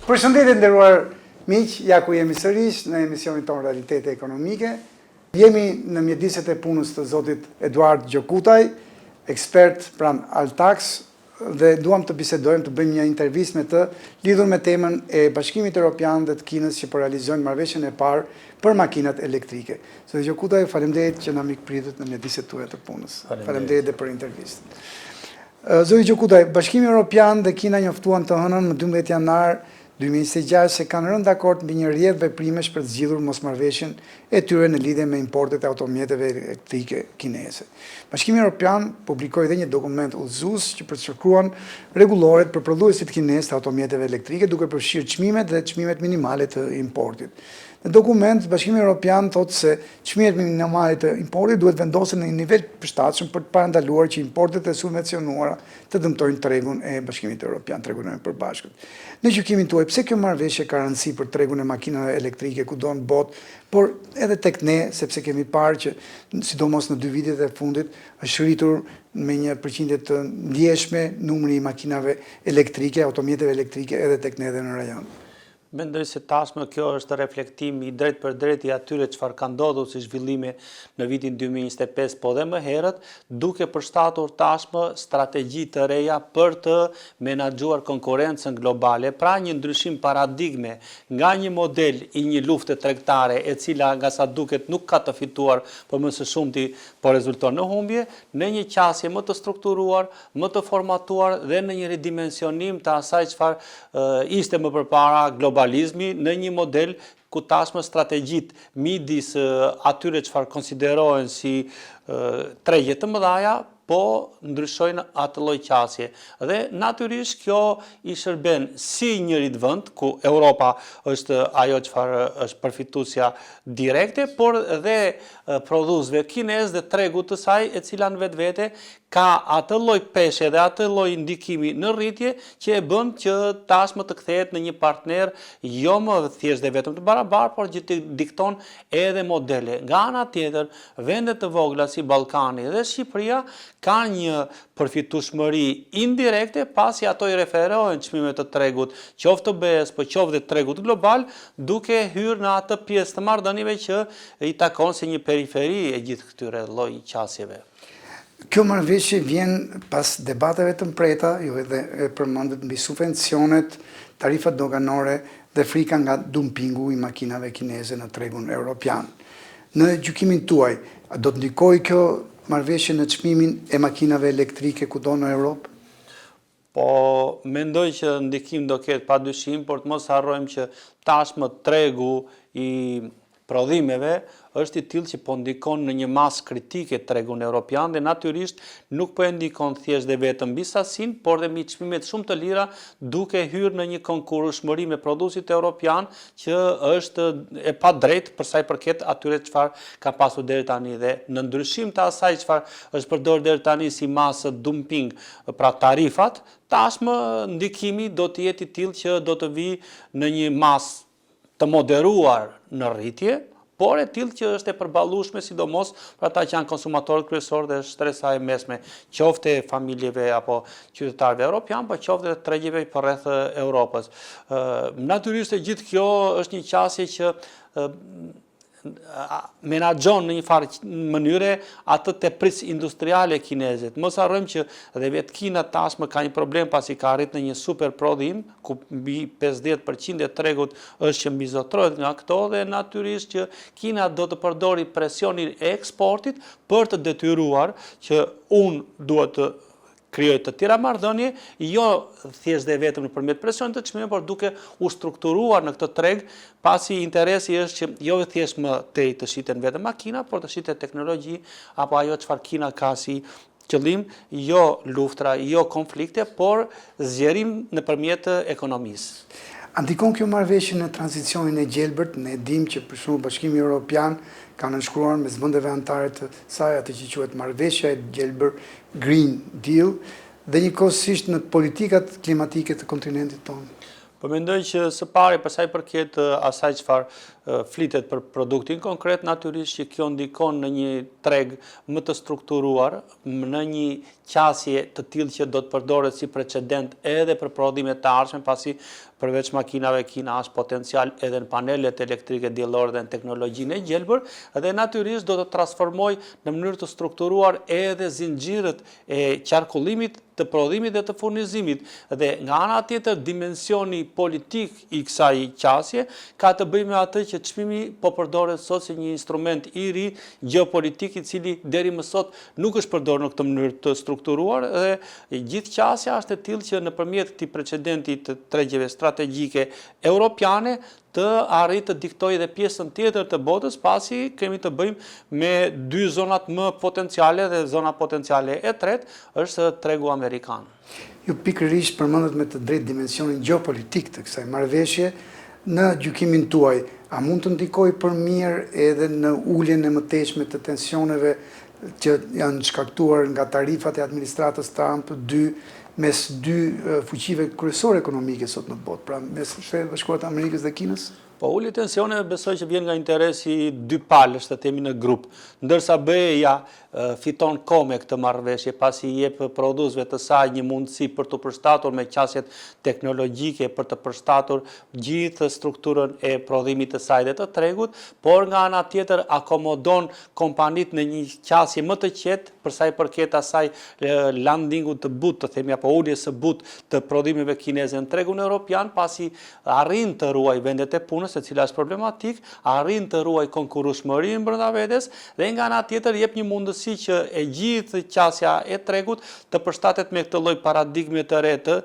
Përshëndetje nderuar miq, ja ku jemi sërish në emisionin tonë Realitete Ekonomike. Jemi në mjediset e punës të zotit Eduard Gjokutaj, ekspert pranë Altax, dhe duam të bisedojmë, të bëjmë një intervistë me të lidhur me temën e Bashkimit Evropian dhe të Kinës që po realizojnë marrëveshjen e parë për makinat elektrike. Zotit Gjokutaj, faleminderit që na mikpritët në mjediset tuaja të punës. Faleminderit edhe për intervistën. Zotit Gjokutaj, Bashkimi Evropian dhe Kina njoftuan të hënën më 12 janar 2026 se kanë rënë dakord mbi një rrjedhë veprimesh për të zgjidhur mosmarrëveshjen e tyre në lidhje me importet e automjeteve elektrike kineze. Bashkimi Evropian publikoi dhe një dokument udhëzues që përcaktuan rregulloret për prodhuesit kinez të automjeteve elektrike, duke përfshirë çmimet dhe çmimet minimale të importit. Në dokument, Bashkimi Evropian thotë se çmimet minimale të importit duhet vendosen në një nivel të përshtatshëm për të parandaluar që importet e subvencionuara të dëmtojnë tregun e Bashkimit Evropian, tregun e përbashkët. Në gjykimin tuaj, pse kjo marrëveshje ka rëndësi për tregun e makinave elektrike kudo në botë, por edhe tek ne, sepse kemi parë që sidomos në 2 vitet e fundit është rritur me një përqindje të ndjeshme numri i makinave elektrike, automjeteve elektrike edhe tek ne edhe në rajon. Mendoj se tashmë kjo është reflektim i drejt për drejt i atyre çfarë ka ndodhur si zhvillime në vitin 2025, po dhe më herët, duke përshtatur tashmë strategji të reja për të menaxhuar konkurrencën globale, pra një ndryshim paradigme nga një model i një lufte tregtare e cila nga sa duket nuk ka të fituar, por më së shumti po rezulton në humbje, në një qasje më të strukturuar, më të formatuar dhe në një ridimensionim të asaj çfarë ishte më përpara globalizmi në një model ku tashmë strategjit midis atyre çfarë konsiderohen si tregje të mëdhaja, po ndryshojnë atë lloj qasje. Dhe natyrisht kjo i shërben si njërit vend, ku Europa është ajo çfarë është përfituesja direkte, por dhe prodhuesve kinez dhe tregut të saj, e cila në vetvete ka atë lloj peshe dhe atë lloj ndikimi në rritje që e bën që tashmë të kthehet në një partner jo më thjesht dhe vetëm të barabartë, por që të dikton edhe modele. Nga ana tjetër, vendet të vogla si Ballkani dhe Shqipëria kanë një përfitueshmëri indirekte pasi ato i referohen çmimet të tregut, qoftë të BE-s, po qoftë dhe tregut global, duke hyrë në atë pjesë të marrëdhënieve që i takon si një periferi e gjithë këtyre lloj qasjeve. Kjo marrëveshje vjen pas debateve të mpreta, ju edhe e përmendët, mbi subvencionet, tarifat doganore dhe frika nga dumpingu i makinave kineze në tregun evropian. Në gjykimin tuaj, a do të ndikojë kjo marrëveshje në çmimin e makinave elektrike kudo në Europë? Po, mendoj që ndikim do ketë padyshim, por të mos harrojmë që tashmë tregu i prodhimeve është i tillë që po ndikon në një masë kritike tregun evropian dhe natyrisht nuk po e ndikon thjesht dhe vetëm mbi sasinë, por dhe mbi çmimet shumë të lira, duke hyrë në një konkurrueshmëri me prodhuesit evropian që është e padrejtë për sa i përket atyre çfarë ka pasur deri tani, dhe në ndryshim të asaj çfarë është përdorur deri tani si masë dumping, pra tarifat, tashmë ndikimi do të jetë i tillë që do të vijë në një masë të moderuar në rritje, por e tillë që është e përballueshme sidomos për ata që janë konsumatorët kryesorë dhe shtresa e mesme, qoftë e familjeve apo qytetarëve evropian, po qoftë dhe tregjeve përreth Europës. Natyrisht e gjithë kjo është një qasje që menaxhon në një farë mënyre atë tepris industriale kineze. Mos harrojmë që dhe vetë Kina tashmë ka një problem pasi ka arritur në një super prodhim, ku mbi 50% e tregut është që mbizotrohet nga këto, dhe natyrisht që Kina do të përdori presionin e eksportit për të detyruar që unë duhet të krijoj të tjera marrëdhënie, jo thjesht dhe vetëm nëpërmjet presionit të çmimeve, por duke u strukturuar në këtë treg, pasi interesi është që jo thjesht më tej të shiten vetëm makina, por të shitet teknologji apo ajo çfarë Kina ka si qëllim, jo luftra, jo konflikte, por zgjerim nëpërmjet ekonomisë. Ndikon kjo marrëveshje në tranzicionin e gjelbërt? Ne dim që për shembull Bashkimi Evropian ka nënshkruar mes vendeve anëtare të saj atë që quhet marrëveshja e gjelbër Green Deal dhe njëkohësisht në politikat klimatike të kontinentit tonë. Po mendoj që së pari për sa i përket asaj çfarë flitet për produktin konkret, natyrisht që kjo ndikon në një treg më të strukturuar, në një qasje të tillë që do të përdoret si precedent edhe për prodhimet të ardhshme, pasi përveç makinave, Kina është potencial edhe në panelet elektrike diellore dhe në teknologjinë e gjelbër, dhe natyrisht do të transformoj në mënyrë të strukturuar edhe zinxhirët e qarkullimit, të prodhimit dhe të furnizimit, dhe nga ana tjetër dimensioni politik i kësaj qasje ka të bëjë me atë që çmimi po përdoret sot si një instrument i ri gjeopolitik i cili deri më sot nuk është përdorur në këtë mënyrë të strukturuar, dhe gjithë qasja është e tillë që nëpërmjet këtij precedenti të tregjeve strategjike europiane të arrit të diktoj dhe pjesën tjetër të botës, pasi kemi të bëjmë me dy zonat më potenciale, dhe zona potenciale e tretë është tregu amerikan. Ju pikërisht përmendet me të drejtë dimensionin gjeopolitik të kësaj marrëveshje. Në gjykimin tuaj, a mund të ndikojë për mirë edhe në uljen e mëtejshme të tensioneve që janë shkaktuar nga tarifat e administratës Trump mes dy fuqive kryesore ekonomike sot në botë, pra mes Shtetit Bashkuar të Amerikës dhe Kinës? Po ulli tensione besoj që vjen nga interesi dy palësh, të themi në grup, ndërsa BE-ja fiton kohë me këtë marrëveshje, pasi i jep prodhuesve të saj një mundësi për të përshtatur me qasjet teknologjike, për të përshtatur gjithë strukturën e prodhimit të saj dhe të tregut, por nga ana tjetër akomodon kompanit në një qasje më të qetë për sa i përket asaj landingut të butë, të themi, apo uljes së butë të prodhimeve kineze në tregun evropian, pasi arrin të ruaj vendet e punës, e cila është problematik, arrin të ruaj konkurrueshmërinë brenda vetes, dhe nga ana tjetër jep një mundësi që e gjithë qasja e tregut të përshtatet me këtë lloj paradigme të re të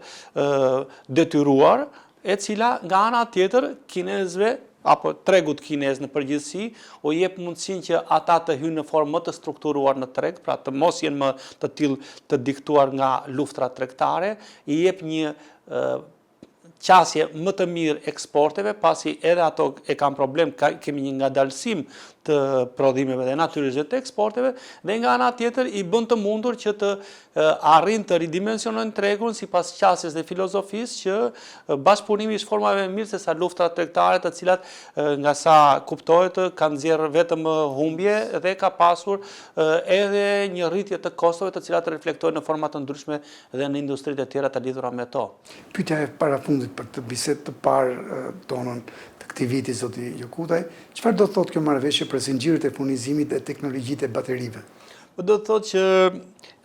detyruar, e cila nga ana tjetër kinezëve apo tregut kinez në përgjithësi u jep mundësinë që ata të hyjnë në formë më të strukturuar në treg, pra të mos jenë më të tillë të diktuar nga luftrat tregtare, i jep një qasje më të mirë eksporteve, pasi edhe ato e kanë problem, kemi një ngadalësim të prodhimeve dhe natyrisht të eksporteve, dhe nga ana tjetër i bën të mundur që të arrin të ridimensionojnë tregun sipas qasjes dhe filozofisë që bashkëpunimi është forma më e mirë se sa luftrat tregtare, të cilat nga sa kuptohet kanë nxjerrë vetëm humbje dhe ka pasur edhe një rritje të kostove të cilat reflektojnë në forma të ndryshme dhe në industritë e tjera të lidhura me to. Pyetja e parafundit për të bisedë të parë tonën të këtij viti, zoti Gjokutaj, çfarë do të thotë kjo marrëveshje për zinxhirët e furnizimit dhe teknologjitë e baterive? Do të thotë që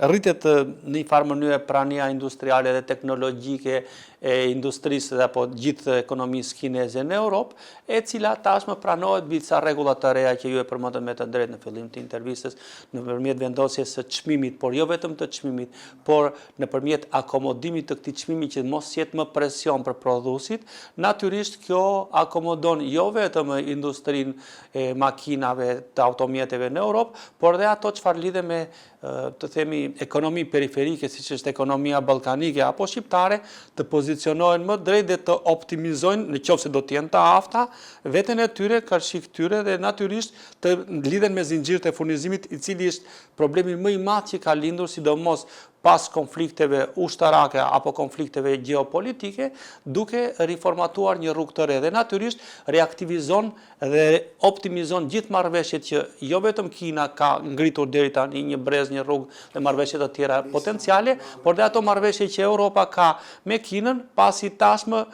rritet në një farë mënyrë prania industriale dhe teknologjike e industrisë dhe apo gjithë ekonomisë kineze në Europë, e cila tashmë pranohet mbi disa rregulla të reja që ju e përmendët me të drejtë në fillim të intervistës, nëpërmjet vendosjes së çmimit, por jo vetëm të çmimit, por nëpërmjet akomodimit të këtij çmimi që mos jetë më presion për prodhuesit. Natyrisht kjo akomodon jo vetëm industrinë e makinave të automjeteve në Europë, por dhe ato çfarë lidhe me të themi ekonomi periferike, siç është ekonomia ballkanike apo shqiptare, të pozicionohen më drejt dhe të optimizojnë, nëse do të jenë të afta, veten e tyre, karshik tyre, dhe natyrisht të lidhen me zinxhirët e furnizimit, i cili është problemi më i madh që ka lindur, sidomos pas konflikteve ushtarake apo konflikteve gjeopolitike, duke riformatuar një rrugë të re, dhe natyrisht reaktivizon dhe optimizon gjithë marrëveshjet që jo vetëm Kina ka ngritur deri tani, një brez, një rrugë dhe marrëveshje të tjera potenciale, por dhe ato marrëveshje që Europa ka me Kinën, pasi tashmë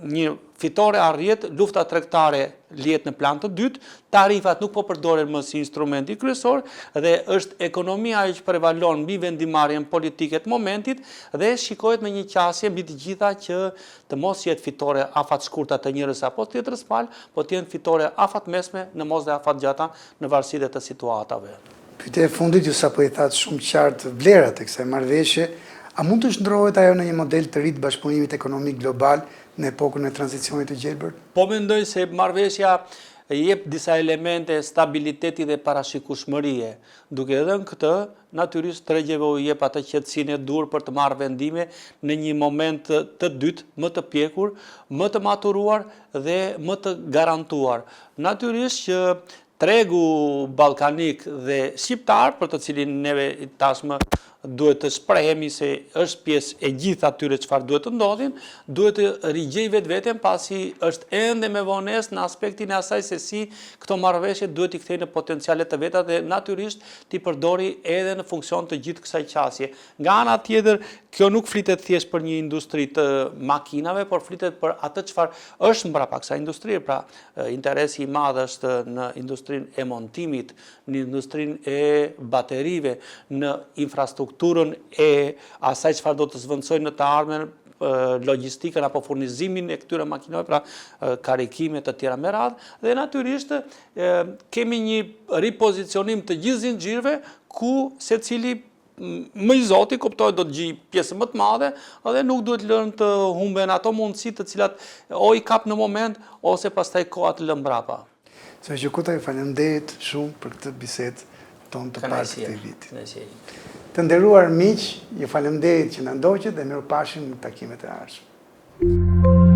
një fitore arrihet, lufta tregtare lihet në plan të dytë, tarifat nuk po përdoren më si instrumenti kryesor, dhe është ekonomia që prevalon mbi vendimarrjen politike të momentit, dhe shikohet me një qasje mbi të gjitha që të mos jetë fitore afat shkurta të njërës apo tjetrës palë, po të jenë fitore afat mesme, në mos dhe afat gjata, në varësi dhe të situatave. Pyetja e fundit, ju sapo i thatë shumë qartë vlerat e kësaj marrëveshje, a mund të shndrohet ajo në një model të ri të bashkëpunimit ekonomik global në epokën e tranzicionit të gjelbër? Po mendoj se marrëveshja jep disa elemente stabiliteti dhe parashikueshmërie. Duke dhënë këtë, natyrisht tregjeve u jep atë qetësinë e dur për të marrë vendime në një moment të dytë, më të pjekur, më të maturuar dhe më të garantuar. Natyrisht që tregu ballkanik dhe shqiptar, për të cilin neve tashmë duhet të shprehemi se është pjesë e gjithë atyre çfarë duhet të ndodhin, duhet të rigjej vetveten pasi është ende me vonesë në aspektin e asaj se si këto marrëveshje duhet i kthejnë në potencialet të veta dhe natyrisht t'i përdori edhe në funksion të gjithë kësaj qasje. Nga ana tjetër, kjo nuk flitet thjesht për një industri të makinave, por flitet për atë çfarë është mbrapa kësaj industrie, pra interesi i madh është në industrinë e montimit, në industrinë e baterive, në infrastrukturën e asaj çfarë do të zvendësojnë në të ardhmen logjistikën apo furnizimin e këtyre makinave, pra karikime të tjera me radhë, dhe natyrisht kemi një ripozicionim të gjithë zinxhirëve ku secili më i zoti kuptohet do të gjej pjesë më të madhe dhe nuk duhet lënë të humben ato mundësi të cilat o i kap në moment ose pastaj koha të lë mbrapa. Zoti Gjokutaj, faleminderit shumë për këtë bisedë tonë të parë të këtij viti. Të nderuar miq, ju faleminderit që na ndoqët dhe mirupafshim në takimet e ardhshme.